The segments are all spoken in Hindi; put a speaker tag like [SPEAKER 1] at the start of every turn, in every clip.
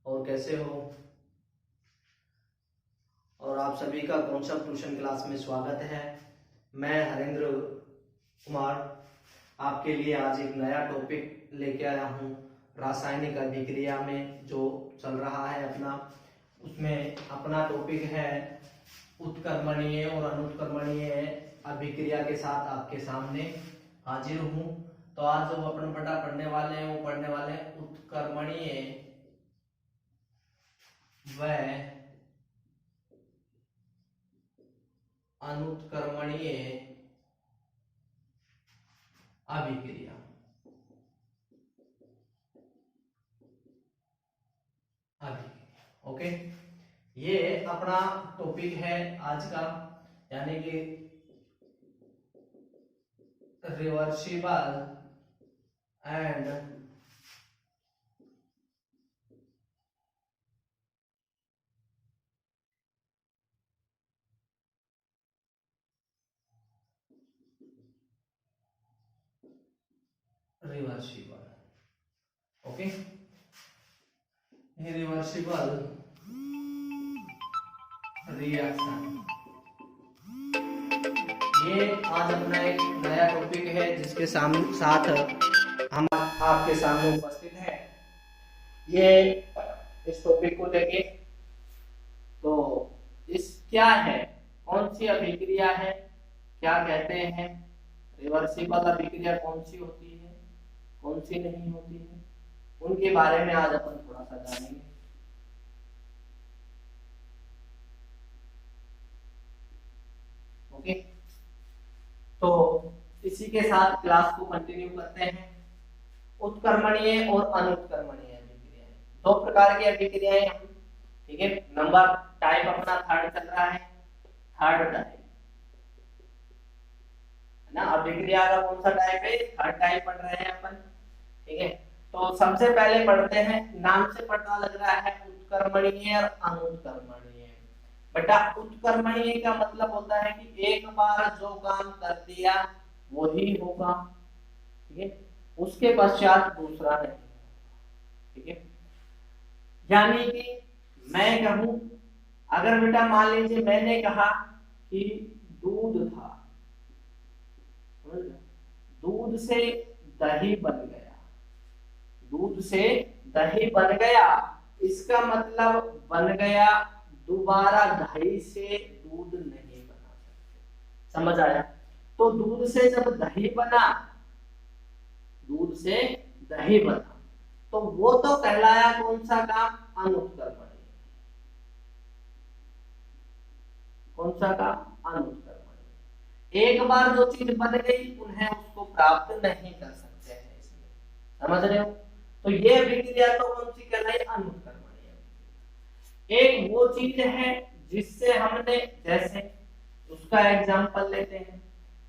[SPEAKER 1] और कैसे हो? और आप सभी का कॉन्सेप्ट ट्यूशन क्लास में स्वागत है। मैं हरेंद्र कुमार आपके लिए आज एक नया टॉपिक लेके आया हूँ। रासायनिक अभिक्रिया में जो चल रहा है अपना, उसमें अपना टॉपिक है उत्क्रमणीय और अनुत्क्रमणीय अभिक्रिया के साथ आपके सामने हाजिर हूँ। तो आज जो अपन पढ़ने वाले हैं वो पढ़ने वाले हैं उत्क्रमणीय व अनुत्क्रमणीय अभिक्रिया। ओके, ये अपना टॉपिक है आज का, यानी कि reversible and reversible. Okay, reversible reaction, ये आज अपना एक नया टॉपिक है जिसके साथ हम आपके सामने उपस्थित हैं। ये इस टॉपिक को लेके तो इस क्या है, कौन सी अभिक्रिया है, क्या कहते हैं, रिवर्सिबल अभिक्रिया कौन सी होती है, कौन सी नहीं होती है, उनके बारे में आज अपन थोड़ा सा जानेंगे। ओके, तो इसी के साथ क्लास को कंटिन्यू करते हैं। उत्क्रमणीय और अनुत्क्रमणीय अभिक्रियाएं, दो प्रकार की अभिक्रियाएं, ठीक है। नंबर टाइप अपना थर्ड चल रहा है, थर्ड टाइप ना, अभिक्रिया का कौन सा टाइप है, थर्ड टाइप पढ़ रहे हैं अपन, ठीक है। तो सबसे पहले पढ़ते हैं, नाम से पता लग रहा है उत्क्रमणीय और अनुत्क्रमणीय। बेटा उत्क्रमणीय का मतलब होता है कि एक बार जो काम कर दिया वही होगा, ठीक है, उसके पश्चात दूसरा नहीं, ठीक है। यानी कि मैं कहूं, अगर बेटा मान लीजिए मैंने कहा कि दूध था, दूध से दही बन गया, दूध से दही बन गया, इसका मतलब बन गया, दोबारा दही से दूध नहीं बना सकते। समझ आया? तो दूध से जब दही बना, दूध से दही बना, तो वो तो कहलाया कौन सा काम, अनुत्क्रमणीय। कौन सा काम, अनुत्क्रमणीय। एक बार जो चीज बन गई उन्हें उसको प्राप्त नहीं कर सकते हैं, इसलिए। समझ रहे हो? तो ये अभिक्रिया तो कौन सी कहलाई, अनुत्क्रमणीय। एक वो चीज है जिससे हमने, जैसे उसका एग्जांपल लेते हैं,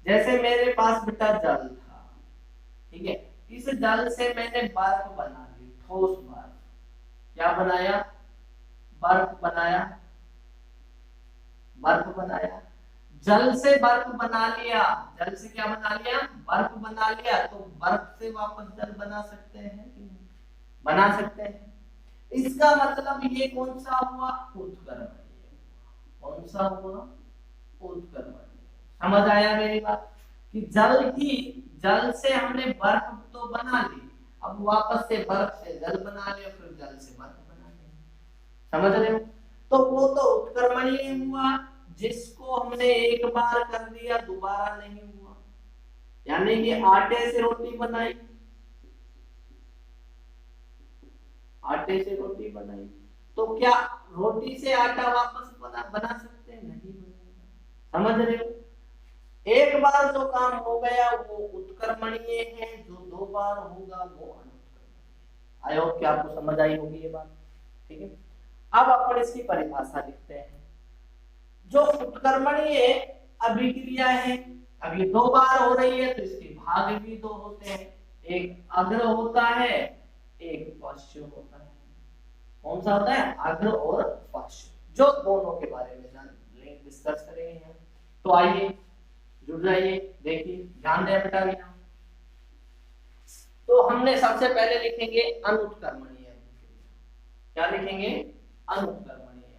[SPEAKER 1] जैसे मेरे पास बेटा जल था, ठीक है, इस जल से मैंने बर्फ बना ली, ठोस बर्फ। क्या बनाया, बर्फ बनाया, बर्फ बनाया। जल से बर्फ बना लिया, जल से क्या बना लिया, बर्फ बना लिया, तो बर्फ से वापस जल बना सकते हैं कि नहीं, बना सकते हैं। इसका मतलब ये कौन सा हुआ, उत्क्रमणीय। कौन सा हुआ, उत्क्रमणीय। समझ आया मेरी बात? कि जल से हमने बर्फ तो बना ली, अब वापस से बर्फ से जल बना लिया, फिर जल से बर्फ बना लिया। समझ रहे हो? तो वो तो उत्क्रमणीय हुआ, जिसको हमने एक बार कर दिया दोबारा नहीं हुआ। यानी कि आटे से रोटी बनाई, आटे से रोटी बनाई, तो क्या रोटी से आटा वापस बना सकते हैं, नहीं बनेगा। समझ रहे हो? एक बार जो काम हो गया वो उत्क्रमणीय है, जो दो बार होगा वो अनुत्क्रमणीय। आई होप कि आपको समझ आई होगी ये बात, ठीक है। अब अपन इसकी परिभाषा लिखते हैं। जो उत्क्रमणीय अभिक्रिया है, अब ये दो बार हो रही है तो इसके भाग भी दो होते हैं, एक अग्र होता है, एक पश्च होता है। कौन सा होता है, अग्र और पश्च, जो दोनों के बारे में डिस्कस करेंगे हम। तो आइए जुड़ जाइए, देखिए, ध्यान दें बेटा। हमने सबसे पहले लिखेंगे अनुत्क्रमणीय अभिक्रिया। क्या लिखेंगे? अनुत्क्रमणीय।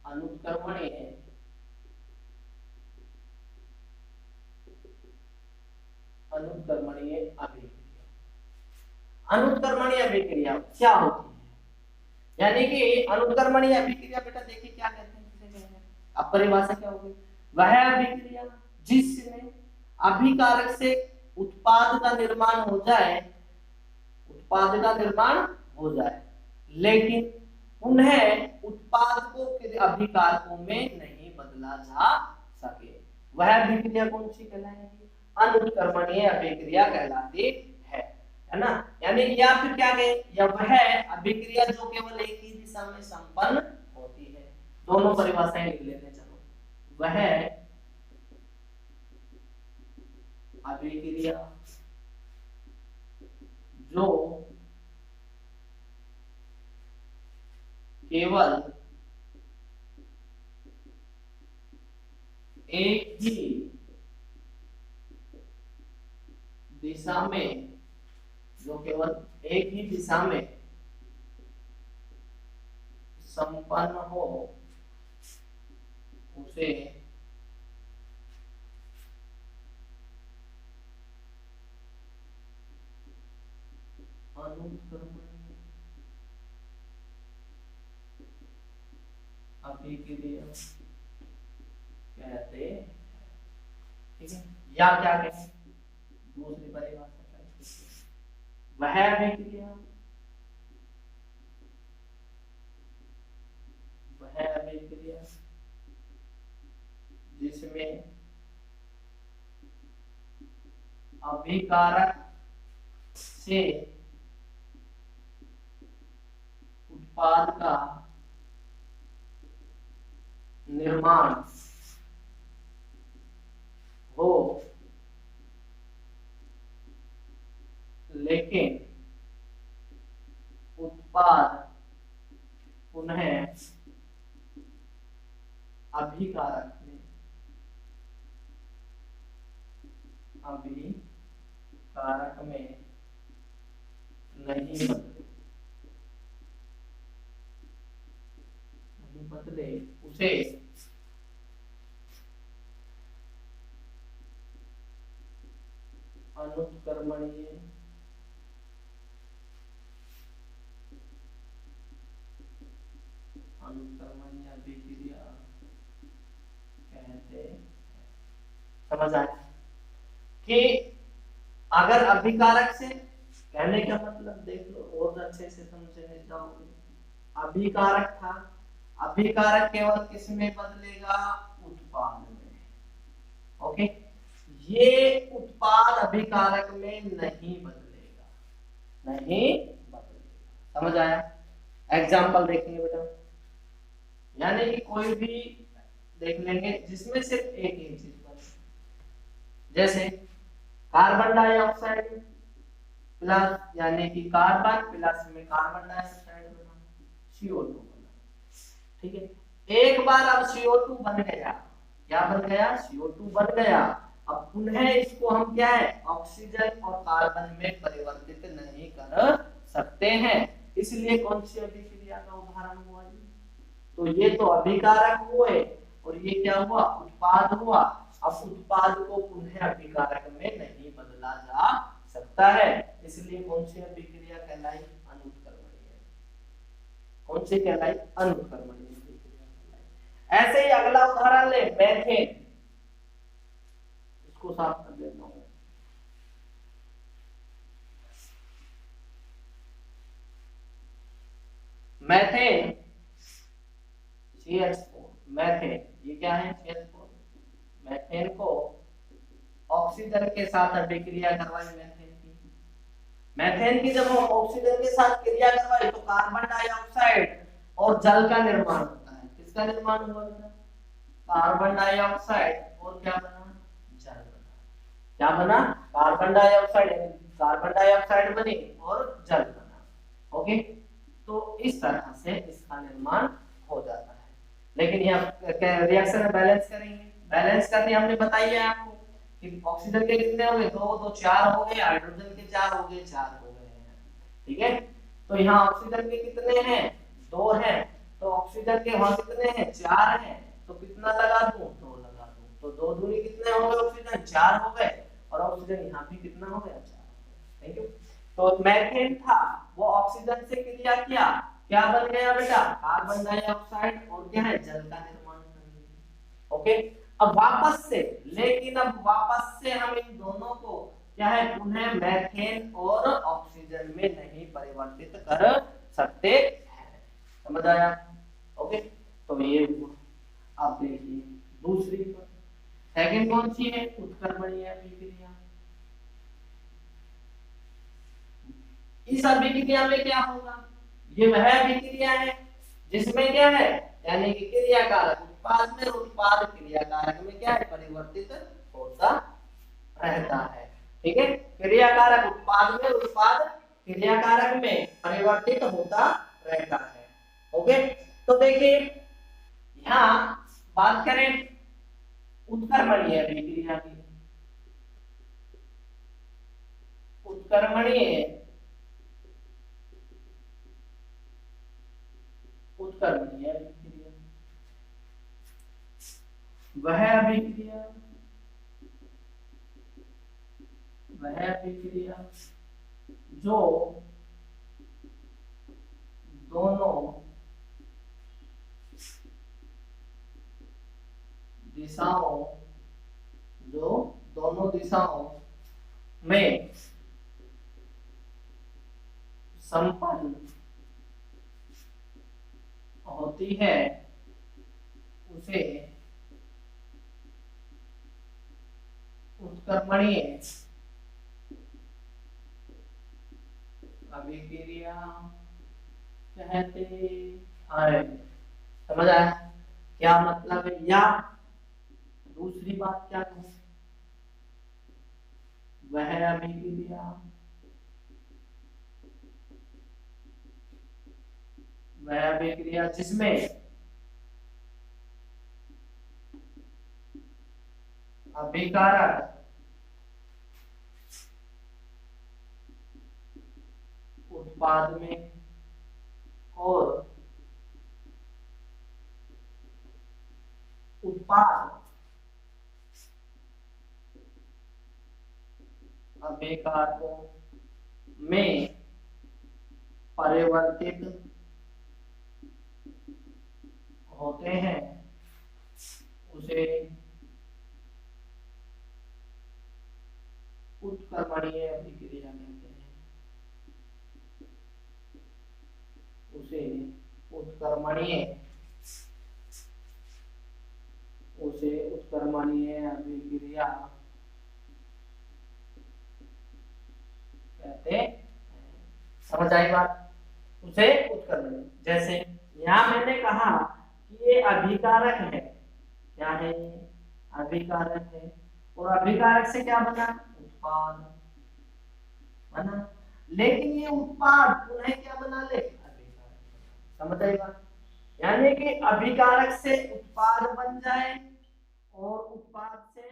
[SPEAKER 1] अनुत्क्रमणीय अनुत्क्रमणीय अभिक्रिया। अनुत्क्रमणीय अभिक्रिया क्या होती है? यानी कि अनुत्क्रमणीय अभिक्रिया बेटा देखिए क्या कहते हैं, किसे कहते हैं? अब परिभाषा क्या होगी? वह अभिक्रिया जिसमें अभिकारक से उत्पाद का निर्माण हो जाए, उत्पाद का निर्माण हो जाए, लेकिन उन्हें उत्पाद को अभिकारकों में नहीं बदला जा सके, वह अभिक्रिया कौन सी कहलाएगी? अनुत्क्रमणीय अभिक्रिया कहलाती है ना। यानी या फिर क्या कहें, या वह अभिक्रिया जो केवल एक ही दिशा में संपन्न होती है। दोनों परिभाषाएं लिख लेते हैं। चलो, वह अभिक्रिया जो केवल एक ही दिशा में, जो केवल एक ही दिशा में संपन्न हो, उसे अनुत्क्रमणीय अभिक्रिया कहते हैं। ठीक है, या क्या कहें, दूसरी परिभाषा वह अभिक्रिया, वह अभिक्रिया जिसमें अभिकारक से उत्पाद का निर्माण हो, लेकिन उत्पाद पुनः अभिकारक में नहीं बदले, उसे अनुत्क्रमणीय अभिक्रिया कहते हैं। समझ आया कि अगर अभिकारक से, कहने का मतलब देख लो और अच्छे से समझने जाओगे। अभिकारक था, अभिकारक केवल किस में बदलेगा? उत्पाद में। ओके, ये उत्पाद अभिकारक में नहीं बदलेगा, नहीं बदलेगा। समझ आया? एग्जाम्पल देखेंगे बेटा, यानी कि कोई भी देख लेंगे जिसमें सिर्फ एक ही चीज बने, जैसे कार्बन डाइऑक्साइड प्लस, यानी कि कार्बन प्लस में कार्बन डाइऑक्साइड बना, CO2 बना। ठीक है, एक बार अब CO2 बन गया, क्या बन गया? CO2 बन गया। अब पुनः इसको हम क्या है, ऑक्सीजन और कार्बन में परिवर्तित नहीं कर सकते हैं। इसलिए कौन सी अभिक्रिया का उदाहरण हुआ? तो ये तो अभिकारक हुए और ये क्या हुआ? उत्पाद हुआ। अब उत्पाद को पुनः अभिकारक में नहीं बदला जा सकता है, इसलिए कौन सी अभिक्रिया कहलाई? अनुत्क्रमणीय। कौन सी कहलाई? अनुत्क्रमणीय अभिक्रिया कहलाई। ऐसे ही अगला उदाहरण ले, मेथेन। इसको साफ कर देता हूं। मेथेन CH4, मेथेन ये क्या है? CH4। मेथेन को ऑक्सीजन के साथ अभिक्रिया करवाई मेथेन की जब हम ऑक्सीजन के साथ क्रिया करवाई तो कार्बन डाइऑक्साइड और जल का निर्माण होता है। किसका निर्माण हुआ बेटा? कार्बन डाइऑक्साइड और क्या बना? जल बना। क्या बना? कार्बन डाइऑक्साइड, कार्बन डाइऑक्साइड बनी और जल बना। ओके, तो इस तरह से इसका निर्माण हो जाता है। लेकिन यहाँ रिएक्शन में बैलेंस करेंगे, बैलेंस करनी हमने बताई है आपको कि ऑक्सीजन के कितने हो गए, 2 तो 4 हो गए, हाइड्रोजन के 4 हो गए, 4 हो गए हैं। ठीक है, तो यहाँ ऑक्सीजन के कितने हैं, 2 हैं, तो ऑक्सीजन के वहां कितने हैं, 4 हैं, तो कितना लगा दूं, 2 लगा दूं, तो 2 दूनी कितने हो गए, ऑक्सीजन 4 हो गए, और ऑक्सीजन यहाँ भी कितना हो गया, 4। Thank you. तो मैथेन था, वो ऑक्सीजन से क्रिया किया, क्या बन गया बेटा, कार्बन डाइऑक्साइड, और क्या है, जल का निर्माण कर दिया। ओके, अब वापस से, लेकिन अब वापस से हम इन दोनों को क्या है, उन्हें मैथेन और ऑक्सीजन में नहीं परिवर्तित कर सकते हैं। समझ आया? ओके, तो ये आप देखिए दूसरी पर, सेकंड कौन सी है, उत्क्रमणीय अभिक्रिया। इस अभिक्रिया में क्या होगा, ये वह अभिक्रिया है जिसमें क्या है, यानी कि क्रियाकारक उत्पाद में उत्पाद क्रियाकारक में क्या है, परिवर्तित होता रहता है। ठीक है, क्रियाकारक उत्पाद में उत्पाद क्रियाकारक में परिवर्तित होता रहता है। ओके, तो देखिए यहाँ बात करें उत्क्रमणीय अभिक्रिया की, उत्क्रमणीय अभिक्रिया, वह अभिक्रिया जो दोनों दिशाओं में संपन्न होती है, उसे उत्क्रमणीय अभिक्रिया कहते हैं। समझ आया क्या मतलब है? या दूसरी बात क्या कहूं, वह अभिक्रिया जिसमें अभिकारक उत्पाद में और उत्पाद अभिकारकों में परिवर्तित होते हैं, उसे उत्क्रमणीय अभिक्रिया कहते हैं। उसे उत्क्रमणीय अभिक्रिया कहते हैं। समझ आई बात? उसे उत्क्रमणीय, जैसे यहाँ मैंने कहा कि ये अभिकारक है, क्या है, अभिकारक है, और अभिकारक से क्या बना, उत्पाद बना, लेकिन ये उत्पाद पुनः क्या बना ले, अभिकारक। समझ आई बात? यानी कि अभिकारक से उत्पाद बन जाए और उत्पाद से